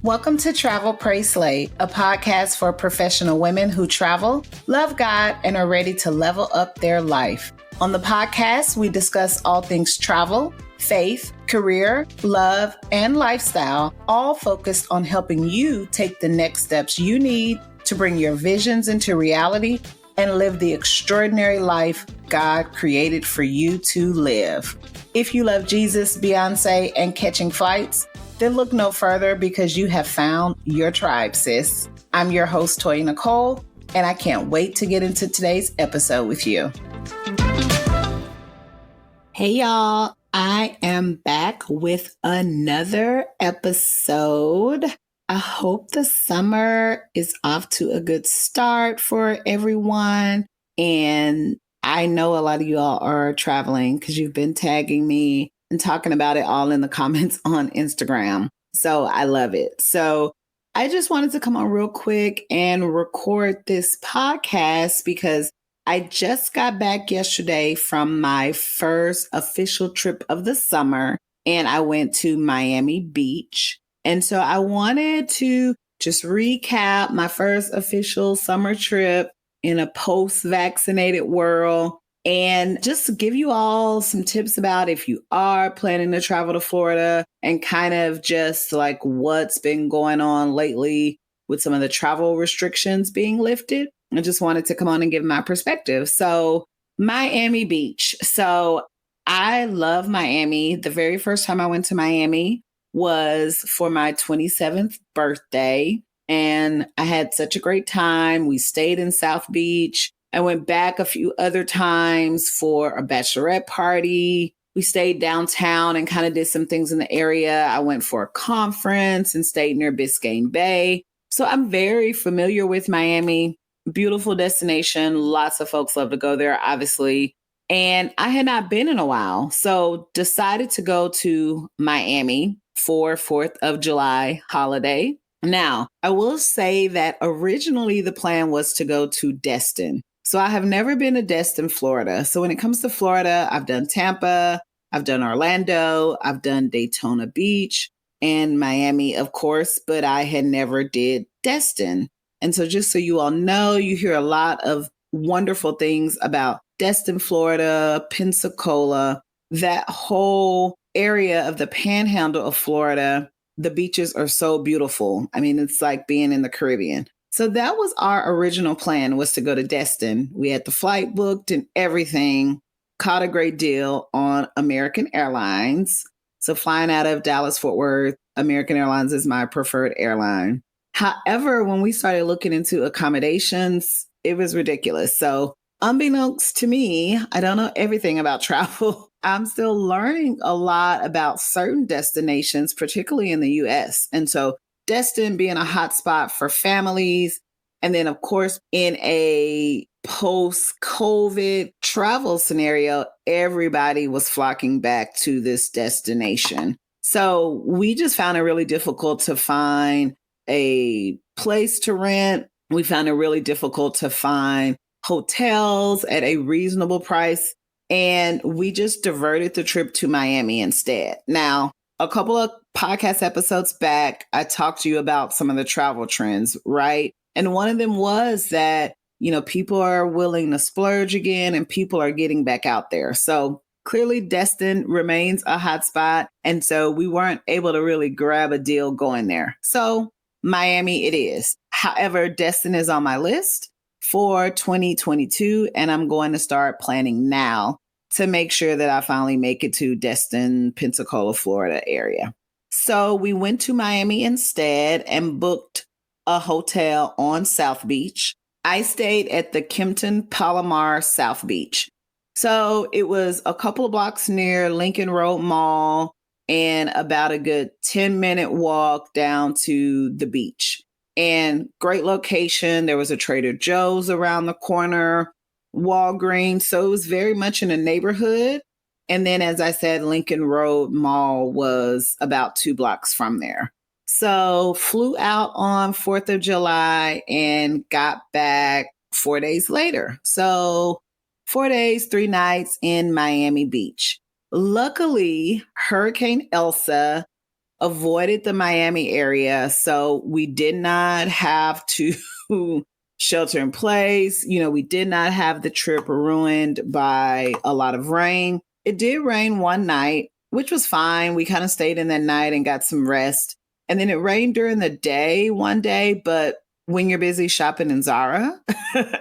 Welcome to Travel, Pray, Slay, a podcast for professional women who travel, love God, and are ready to level up their life. On the podcast, we discuss all things travel, faith, career, love, and lifestyle, all focused on helping you take the next steps you need to bring your visions into reality and live the extraordinary life God created for you to live. If you love Jesus, Beyonce, and catching flights, then look no further because you have found your tribe, sis. I'm your host, Toya Nicole, and I can't wait to get into today's episode with you. Hey, y'all. I am back with another episode. I hope the summer is off to a good start for everyone. And I know a lot of you all are traveling because you've been tagging me and talking about it all in the comments on Instagram. So I love it. So I just wanted to come on real quick and record this podcast because I just got back yesterday from my first official trip of the summer, and I went to Miami Beach. And so I wanted to just recap my first official summer trip in a post-vaccinated world and just give you all some tips about if you are planning to travel to Florida and kind of just like what's been going on lately with some of the travel restrictions being lifted. I just wanted to come on and give my perspective. So Miami Beach. So I love Miami. The very first time I went to Miami was for my 27th birthday. And I had such a great time. We stayed in South Beach. I went back a few other times for a bachelorette party. We stayed downtown and kind of did some things in the area. I went for a conference and stayed near Biscayne Bay. So I'm very familiar with Miami. Beautiful destination. Lots of folks love to go there, obviously. And I had not been in a while. So decided to go to Miami for 4th of July holiday. Now, I will say that originally the plan was to go to Destin. So I have never been to Destin, Florida. So when it comes to Florida, I've done Tampa, I've done Orlando, I've done Daytona Beach and Miami, of course, but I had never did Destin. And so just so you all know, you hear a lot of wonderful things about Destin, Florida, Pensacola, that whole area of the panhandle of Florida. The beaches are so beautiful. I mean, it's like being in the Caribbean. So that was our original plan, was to go to Destin. We had the flight booked and everything, caught a great deal on American Airlines. So flying out of Dallas, Fort Worth, American Airlines is my preferred airline. However, when we started looking into accommodations, it was ridiculous. So unbeknownst to me, I don't know everything about travel. I'm still learning a lot about certain destinations, particularly in the US. And so Destin being a hot spot for families. And then, of course, in a post-COVID travel scenario, everybody was flocking back to this destination. So we just found it really difficult to find a place to rent. We found it really difficult to find hotels at a reasonable price. And we just diverted the trip to Miami instead. Now, a couple of podcast episodes back, I talked to you about some of the travel trends, right? And one of them was that, people are willing to splurge again and people are getting back out there. So clearly Destin remains a hot spot. And so we weren't able to really grab a deal going there. So Miami it is. However, Destin is on my list for 2022, and I'm going to start planning now to make sure that I finally make it to Destin, Pensacola, Florida area. So we went to Miami instead and booked a hotel on South Beach. I stayed at the Kimpton Palomar South Beach. So it was a couple of blocks near Lincoln Road Mall and about a good 10-minute walk down to the beach. And great location. There was a Trader Joe's around the corner, Walgreens. So it was very much in a neighborhood. And then, as I said, Lincoln Road Mall was about 2 blocks from there. So flew out on 4th of July and got back 4 days later. So 4 days, 3 nights in Miami Beach. Luckily, Hurricane Elsa avoided the Miami area. So we did not have to shelter in place. We did not have the trip ruined by a lot of rain. It did rain one night, which was fine. We kind of stayed in that night and got some rest. And then it rained during the day one day, but when you're busy shopping in Zara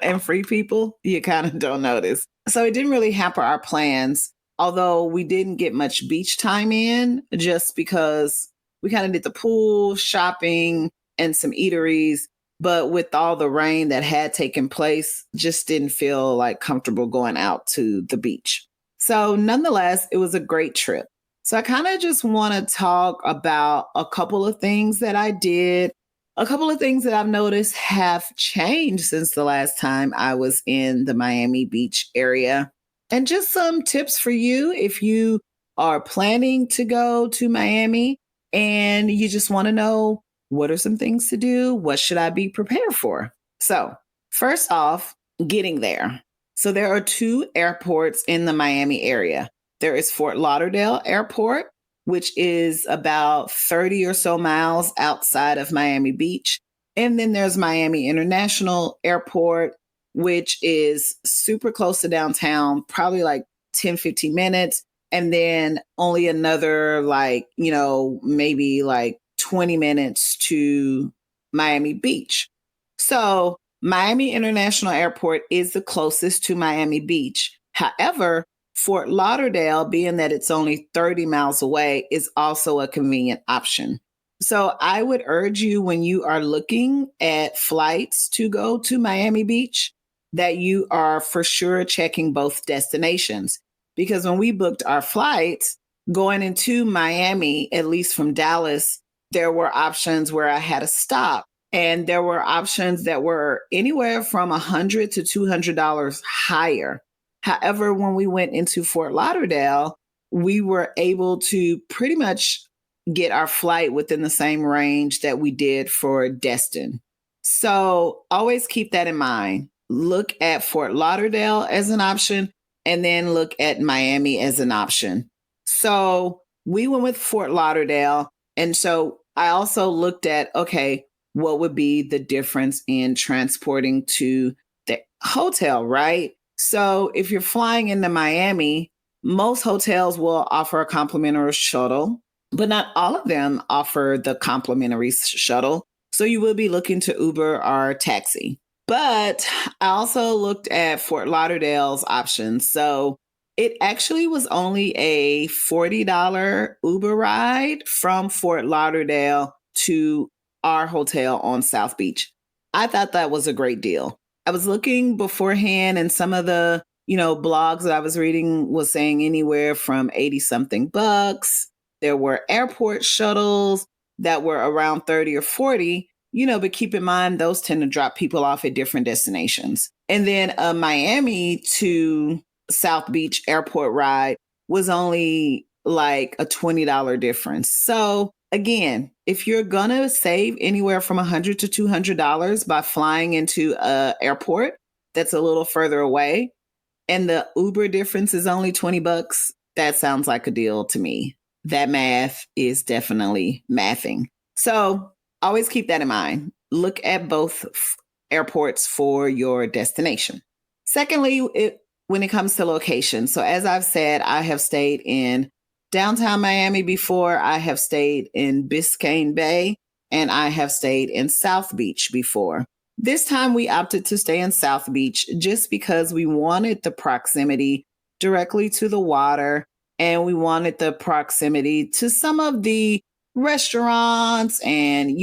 and Free People, you kind of don't notice. So it didn't really hamper our plans, although we didn't get much beach time in just because we kind of did the pool, shopping, and some eateries. But with all the rain that had taken place, just didn't feel like comfortable going out to the beach. So nonetheless, it was a great trip. So I kind of just want to talk about a couple of things that I did. A couple of things that I've noticed have changed since the last time I was in the Miami Beach area. And just some tips for you if you are planning to go to Miami and you just want to know what are some things to do? What should I be prepared for? So, first off, getting there. So, there are two airports in the Miami area. There is Fort Lauderdale Airport, which is about 30 or so miles outside of Miami Beach. And then there's Miami International Airport, which is super close to downtown, probably like 10, 15 minutes. And then only another maybe like 20 minutes to Miami Beach. So Miami International Airport is the closest to Miami Beach. However, Fort Lauderdale, being that it's only 30 miles away, is also a convenient option. So I would urge you when you are looking at flights to go to Miami Beach, that you are for sure checking both destinations. Because when we booked our flights going into Miami, at least from Dallas, there were options where I had to stop. And there were options that were anywhere from $100 to $200 higher. However, when we went into Fort Lauderdale, we were able to pretty much get our flight within the same range that we did for Destin. So always keep that in mind. Look at Fort Lauderdale as an option and then look at Miami as an option. So we went with Fort Lauderdale. And so I also looked at, okay, what would be the difference in transporting to the hotel, right? So if you're flying into Miami, most hotels will offer a complimentary shuttle, but not all of them offer the complimentary shuttle. So you will be looking to Uber or taxi. But I also looked at Fort Lauderdale's options. So it actually was only a $40 Uber ride from Fort Lauderdale to our hotel on South Beach. I thought that was a great deal. I was looking beforehand and some of the, blogs that I was reading was saying anywhere from 80 something bucks. There were airport shuttles that were around 30 or 40, but keep in mind, those tend to drop people off at different destinations. And then a Miami to South Beach airport ride was only like a $20 difference. So again, if you're going to save anywhere from $100 to $200 by flying into an airport that's a little further away and the Uber difference is only 20 bucks, that sounds like a deal to me. That math is definitely mathing. So always keep that in mind. Look at both airports for your destination. Secondly, when it comes to location. So as I've said, I have stayed in downtown Miami before. I have stayed in Biscayne Bay and I have stayed in South Beach before. This time we opted to stay in South Beach just because we wanted the proximity directly to the water and we wanted the proximity to some of the restaurants and,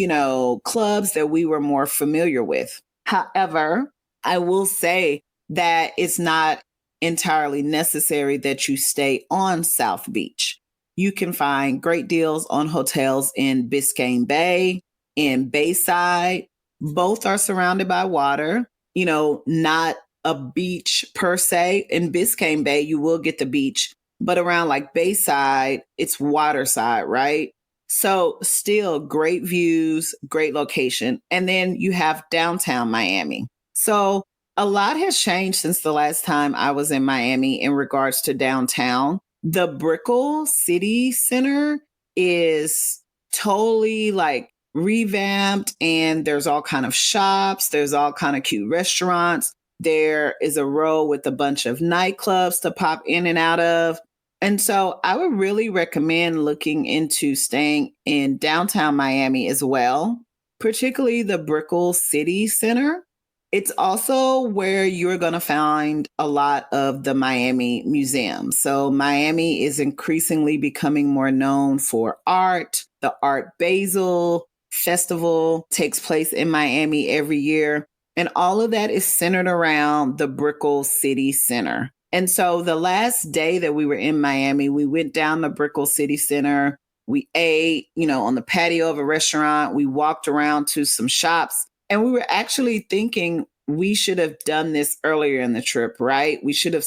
clubs that we were more familiar with. However, I will say that it's not entirely necessary that you stay on South Beach. You can find great deals on hotels in Biscayne Bay, in Bayside. Both are surrounded by water, not a beach per se. In Biscayne Bay, you will get the beach, but around like Bayside, it's waterside, right? So still great views, great location. And then you have downtown Miami. So a lot has changed since the last time I was in Miami in regards to downtown. The Brickell City Center is totally like revamped, and there's all kind of shops, there's all kind of cute restaurants. There is a row with a bunch of nightclubs to pop in and out of. And so I would really recommend looking into staying in downtown Miami as well, particularly the Brickell City Center. It's also where you're going to find a lot of the Miami museums. So Miami is increasingly becoming more known for art. The Art Basel Festival takes place in Miami every year. And all of that is centered around the Brickell City Center. And so the last day that we were in Miami, we went down the Brickell City Center. We ate, on the patio of a restaurant. We walked around to some shops. And we were actually thinking we should have done this earlier in the trip, right? We should have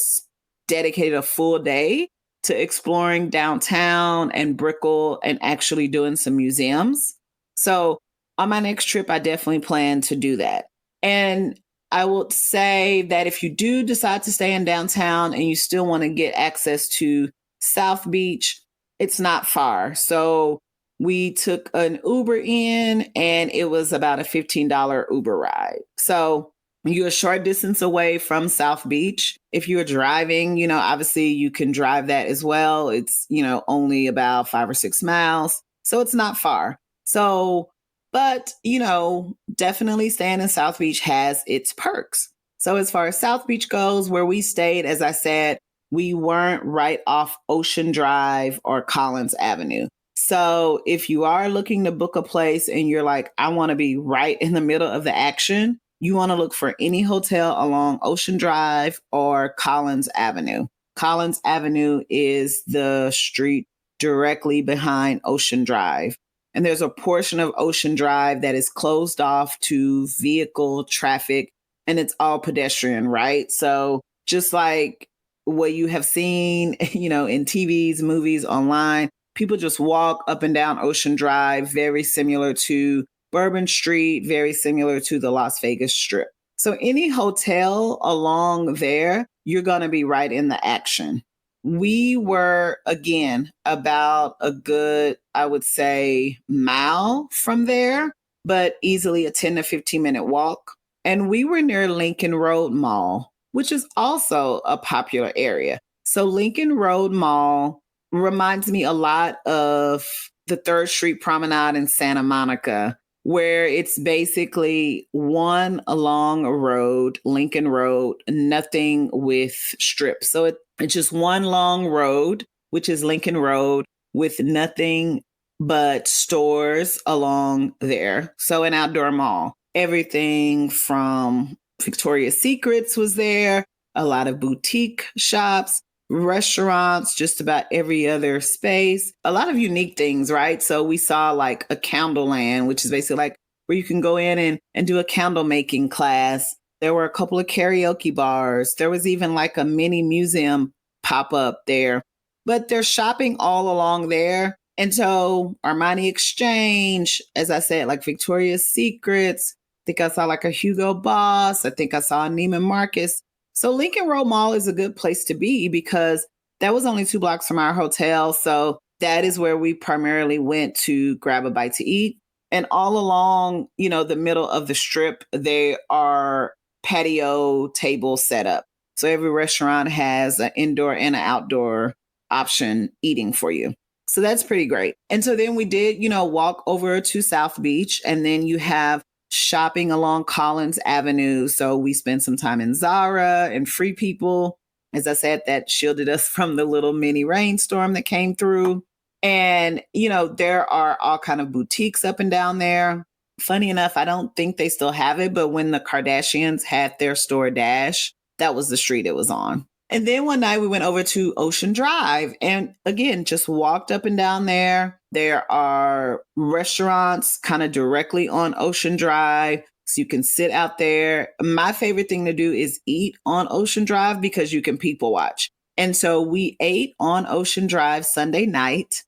dedicated a full day to exploring downtown and Brickell and actually doing some museums. So on my next trip, I definitely plan to do that. And I will say that if you do decide to stay in downtown and you still want to get access to South Beach, it's not far. So we took an Uber in and it was about a $15 Uber ride. So you're a short distance away from South Beach. If you're driving, obviously you can drive that as well. It's, only about 5 or 6 miles. So it's not far. So, but, definitely staying in South Beach has its perks. So as far as South Beach goes, where we stayed, as I said, we weren't right off Ocean Drive or Collins Avenue. So if you are looking to book a place and you're like, I want to be right in the middle of the action, you want to look for any hotel along Ocean Drive or Collins Avenue. Collins Avenue is the street directly behind Ocean Drive. And there's a portion of Ocean Drive that is closed off to vehicle traffic, and it's all pedestrian, right? So just like what you have seen, in TVs, movies, online, people just walk up and down Ocean Drive, very similar to Bourbon Street, very similar to the Las Vegas Strip. So any hotel along there, you're going to be right in the action. We were, again, about a good, I would say, mile from there, but easily a 10 to 15 minute walk. And we were near Lincoln Road Mall, which is also a popular area. So Lincoln Road Mall reminds me a lot of the 3rd Street Promenade in Santa Monica, where it's basically one long road, Lincoln Road, nothing with strips. So it's just one long road, which is Lincoln Road, with nothing but stores along there. So an outdoor mall. Everything from Victoria's Secrets was there, a lot of boutique shops, restaurants, just about every other space, a lot of unique things, right? So we saw like a candle land, which is basically like where you can go in and do a candle making class. There were a couple of karaoke bars. There was even like a mini museum pop up there, but there's shopping all along there. And so Armani Exchange, as I said, like Victoria's Secrets, I think I saw like a Hugo Boss. I think I saw a Neiman Marcus. So Lincoln Road Mall is a good place to be because that was only 2 blocks from our hotel. So that is where we primarily went to grab a bite to eat. And all along, the middle of the strip, there are patio tables set up. So every restaurant has an indoor and an outdoor option eating for you. So that's pretty great. And so then we did, walk over to South Beach, and then you have shopping along Collins Avenue. So we spent some time in Zara and Free People. As I said, that shielded us from the little mini rainstorm that came through. And, there are all kind of boutiques up and down there. Funny enough, I don't think they still have it, but when the Kardashians had their store Dash, that was the street it was on. And then one night we went over to Ocean Drive and again, just walked up and down there. There are restaurants kind of directly on Ocean Drive. So you can sit out there. My favorite thing to do is eat on Ocean Drive because you can people watch. And so we ate on Ocean Drive Sunday night,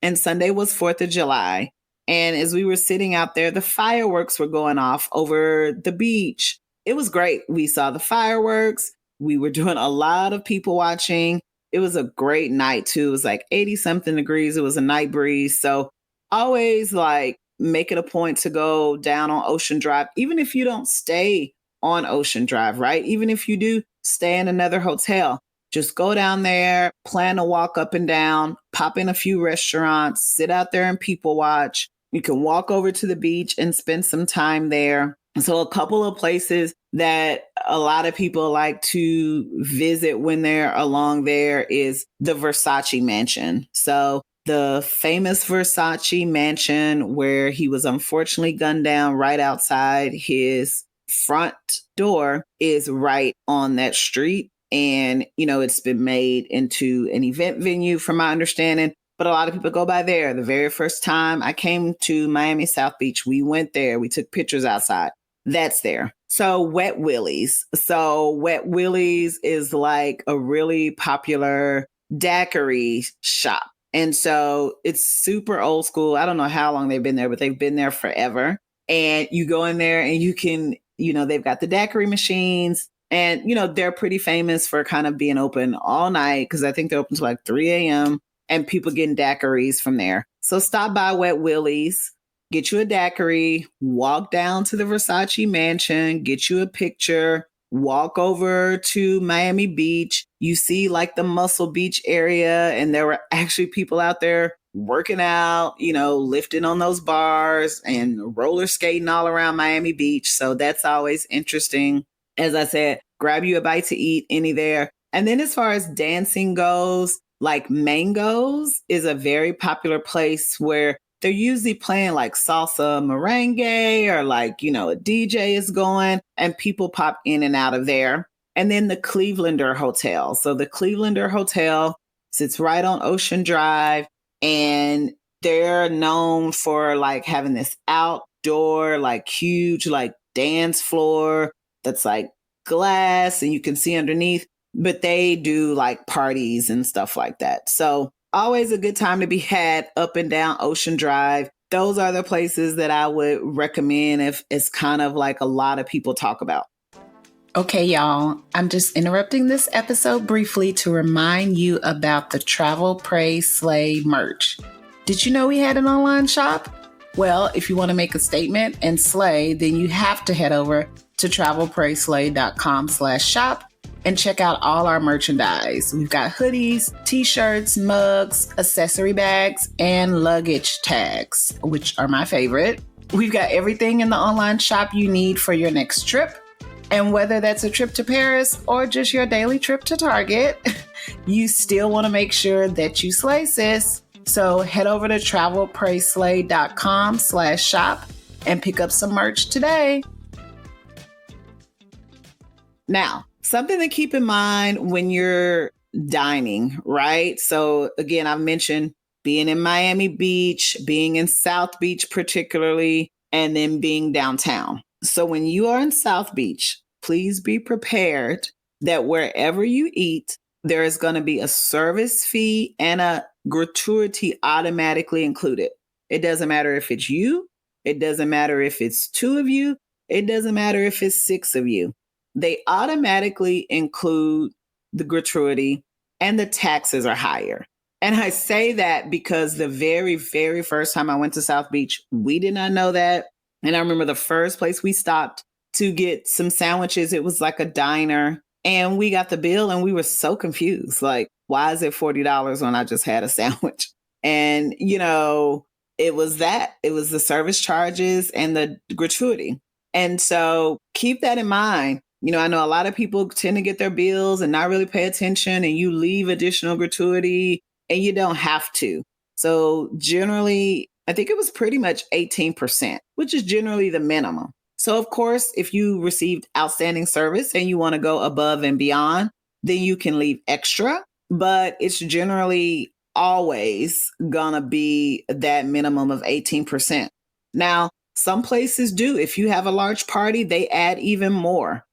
and Sunday was 4th of July. And as we were sitting out there, the fireworks were going off over the beach. It was great. We saw the fireworks. We were doing a lot of people watching. It was a great night too. It was like 80 something degrees. It was a night breeze. So always like make it a point to go down on Ocean Drive, even if you don't stay on Ocean Drive, right? Even if you do stay in another hotel, just go down there, plan to walk up and down, pop in a few restaurants, sit out there and people watch. You can walk over to the beach and spend some time there. So a couple of places that a lot of people like to visit when they're along there is the Versace Mansion. So the famous Versace Mansion, where he was unfortunately gunned down right outside his front door, is right on that street. And, it's been made into an event venue from my understanding. But a lot of people go by there. The very first time I came to Miami South Beach, we went there. We took pictures outside. That's there. So Wet Willie's. So Wet Willie's is like a really popular daiquiri shop. And so it's super old school. I don't know how long they've been there, but they've been there forever. And you go in there and you can, they've got the daiquiri machines. And, they're pretty famous for kind of being open all night because I think they're open to like 3 a.m. and people getting daiquiris from there. So stop by Wet Willie's, get you a daiquiri, walk down to the Versace Mansion, get you a picture, walk over to Miami Beach. You see like the Muscle Beach area, and there were actually people out there working out, lifting on those bars and roller skating all around Miami Beach. So that's always interesting. As I said, grab you a bite to eat, any there. And then as far as dancing goes, like Mango's is a very popular place where they're usually playing like salsa merengue or like, a DJ is going and people pop in and out of there. And then the Clevelander Hotel. So the Clevelander Hotel sits right on Ocean Drive, and they're known for like having this outdoor, like huge, like dance floor that's like glass and you can see underneath, but they do like parties and stuff like that. So always a good time to be had up and down Ocean Drive. Those are the places that I would recommend if it's kind of like a lot of people talk about. Okay, y'all, I'm just interrupting this episode briefly to remind you about the Travel, Pray, Slay merch. Did you know we had an online shop? Well, if you want to make a statement and slay, then you have to head over to travelprayslay.com/shop and check out all our merchandise. We've got hoodies, t-shirts, mugs, accessory bags, and luggage tags, which are my favorite. We've got everything in the online shop you need for your next trip. And whether that's a trip to Paris or just your daily trip to Target, you still want to make sure that you slay, sis. So head over to travelprayslay.com/shop and pick up some merch today. Now, something to keep in mind when you're dining, right? So again, I've mentioned being in Miami Beach, being in South Beach particularly, and then being downtown. So when you are in South Beach, please be prepared that wherever you eat, there is going to be a service fee and a gratuity automatically included. It doesn't matter if it's you. It doesn't matter if it's 2 of you. It doesn't matter if it's 6 of you. They automatically include the gratuity and the taxes are higher. And I say that because the very, very first time I went to South Beach, we did not know that. And I remember the first place we stopped to get some sandwiches, it was like a diner. And we got the bill and we were so confused. Like, why is it $40 when I just had a sandwich? And, it was that. It was the service charges and the gratuity. And so keep that in mind. I know a lot of people tend to get their bills and not really pay attention, and you leave additional gratuity and you don't have to. So generally, I think it was pretty much 18%, which is generally the minimum. So of course, if you received outstanding service and you want to go above and beyond, then you can leave extra, but it's generally always gonna be that minimum of 18%. Now, some places do. If you have a large party, they add even more.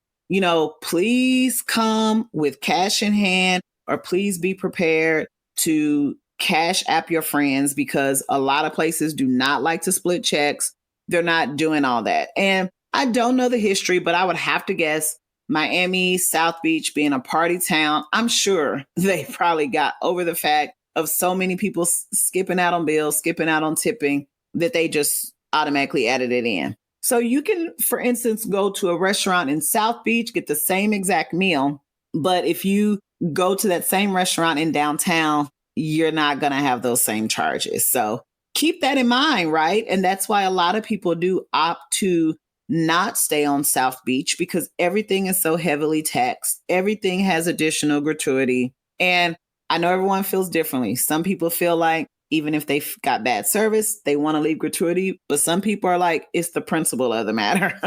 Please come with cash in hand, or please be prepared to cash app your friends, because a lot of places do not like to split checks. They're not doing all that. And I don't know the history, but I would have to guess Miami, South Beach being a party town, I'm sure they probably got over the fact of so many people skipping out on bills, skipping out on tipping, that they just automatically added it in. So you can, for instance, go to a restaurant in South Beach, get the same exact meal. But if you go to that same restaurant in downtown, you're not going to have those same charges. So keep that in mind, right? And that's why a lot of people do opt to not stay on South Beach, because everything is so heavily taxed. Everything has additional gratuity. And I know everyone feels differently. Some people feel like even if they've got bad service, they want to leave gratuity. But some people are like, it's the principle of the matter.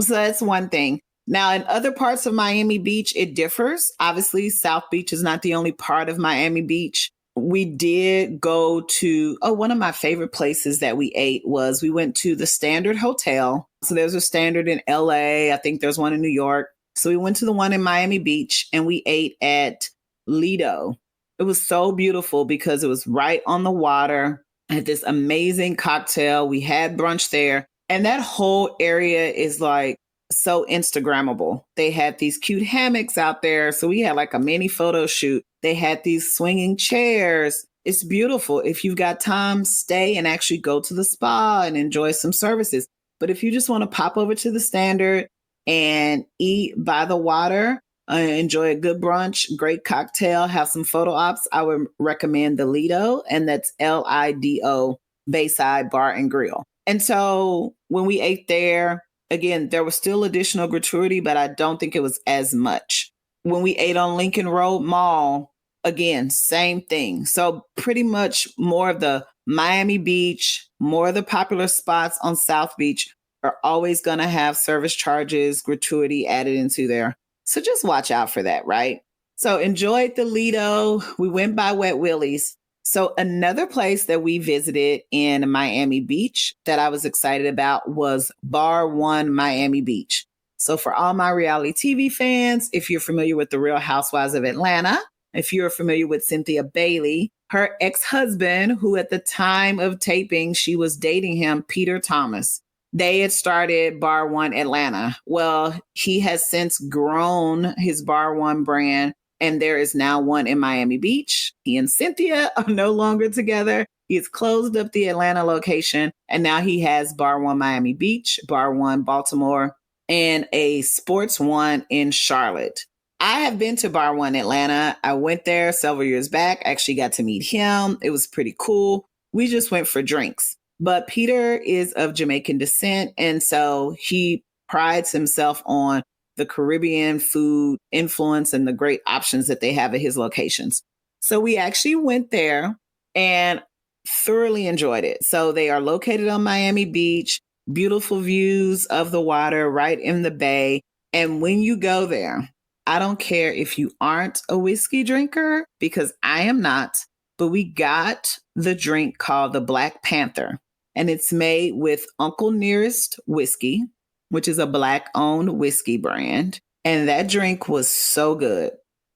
So that's one thing. Now, in other parts of Miami Beach, it differs. Obviously, South Beach is not the only part of Miami Beach. We did go to, one of my favorite places that we ate was, we went to the Standard Hotel. So there's a Standard in LA. I think there's one in New York. So we went to the one in Miami Beach and we ate at Lido. It was so beautiful because it was right on the water. I had this amazing cocktail. We had brunch there. And that whole area is like so Instagrammable. They had these cute hammocks out there. So we had like a mini photo shoot. They had these swinging chairs. It's beautiful. If you've got time, stay and actually go to the spa and enjoy some services. But if you just want to pop over to the Standard and eat by the water, enjoy a good brunch, great cocktail, have some photo ops, I would recommend the Lido, and that's Lido, Bayside Bar and Grill. And so when we ate there, again, there was still additional gratuity, but I don't think it was as much. When we ate on Lincoln Road Mall, again, same thing. So pretty much more of the Miami Beach, more of the popular spots on South Beach are always going to have service charges, gratuity added into there. So just watch out for that, right? So enjoyed the Lido. We went by Wet Willie's. So another place that we visited in Miami Beach that I was excited about was Bar One Miami Beach. So for all my reality TV fans, if you're familiar with The Real Housewives of Atlanta, if you're familiar with Cynthia Bailey, her ex-husband, who at the time of taping, she was dating him, Peter Thomas. They had started Bar One Atlanta. Well, he has since grown his Bar One brand, and there is now one in Miami Beach. He and Cynthia are no longer together. He has closed up the Atlanta location, and now he has Bar One Miami Beach, Bar One Baltimore, and a Sports One in Charlotte. I have been to Bar One Atlanta. I went there several years back. I actually got to meet him. It was pretty cool. We just went for drinks. But Peter is of Jamaican descent, and so he prides himself on the Caribbean food influence and the great options that they have at his locations. So we actually went there and thoroughly enjoyed it. So they are located on Miami Beach, beautiful views of the water right in the bay. And when you go there, I don't care if you aren't a whiskey drinker, because I am not, but we got the drink called the Black Panther. And it's made with Uncle Nearest Whiskey, which is a Black-owned whiskey brand. And that drink was so good.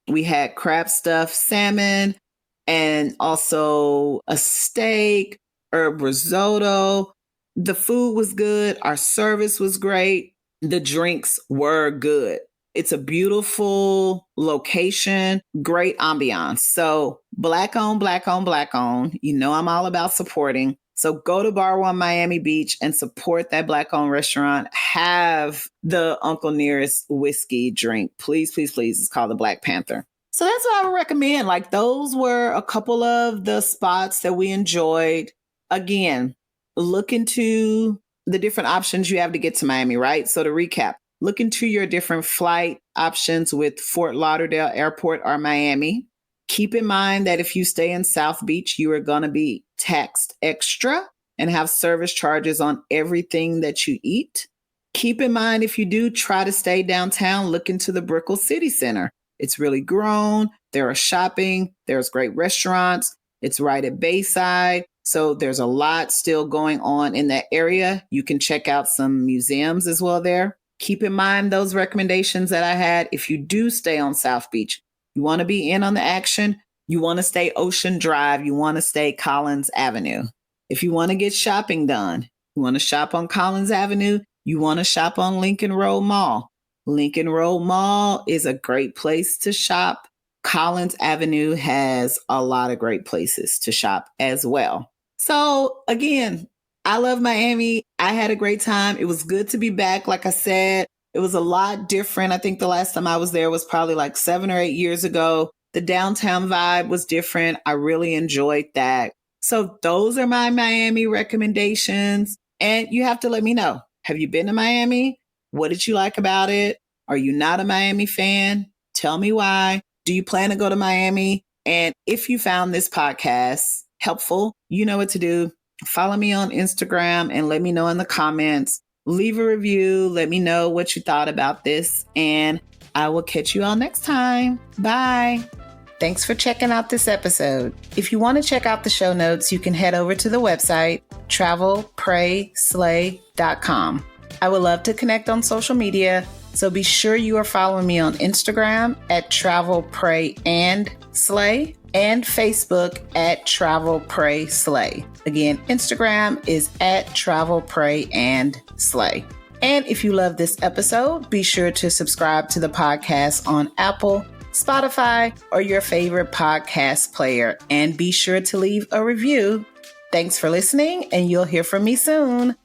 We had crab stuffed salmon and also a steak, herb risotto. The food was good. Our service was great. The drinks were good. It's a beautiful location, great ambiance. So Black-owned, Black-owned, Black-owned. You know I'm all about supporting. So go to Bar One Miami Beach and support that Black-owned restaurant. Have the Uncle Nearest whiskey drink. Please, please, please. It's called the Black Panther. So that's what I would recommend. Like, those were a couple of the spots that we enjoyed. Again, look into the different options you have to get to Miami, right? So to recap, look into your different flight options with Fort Lauderdale Airport or Miami. Keep in mind that if you stay in South Beach, you are going to be taxed extra and have service charges on everything that you eat. Keep in mind, if you do try to stay downtown, look into the Brickell City Center. It's really grown. There are shopping. There's great restaurants. It's right at Bayside. So there's a lot still going on in that area. You can check out some museums as well there. Keep in mind those recommendations that I had. If you do stay on South Beach, you want to be in on the action. You want to stay Ocean Drive. You want to stay Collins Avenue. If you want to get shopping done, you want to shop on Collins Avenue. You want to shop on Lincoln Road Mall. Lincoln Road Mall is a great place to shop. Collins Avenue has a lot of great places to shop as well. So again, I love Miami. I had a great time. It was good to be back. Like I said, it was a lot different. I think the last time I was there was probably like 7 or 8 years ago. The downtown vibe was different. I really enjoyed that. So those are my Miami recommendations. And you have to let me know. Have you been to Miami? What did you like about it? Are you not a Miami fan? Tell me why. Do you plan to go to Miami? And if you found this podcast helpful, you know what to do. Follow me on Instagram and let me know in the comments. Leave a review. Let me know what you thought about this. And I will catch you all next time. Bye. Thanks for checking out this episode. If you want to check out the show notes, you can head over to the website, travelprayslay.com. I would love to connect on social media, so be sure you are following me on Instagram at travelprayandslay and Facebook at travelprayslay. Again, Instagram is at travelprayandslay. And if you love this episode, be sure to subscribe to the podcast on Apple, Spotify, or your favorite podcast player, and be sure to leave a review. Thanks for listening, and you'll hear from me soon.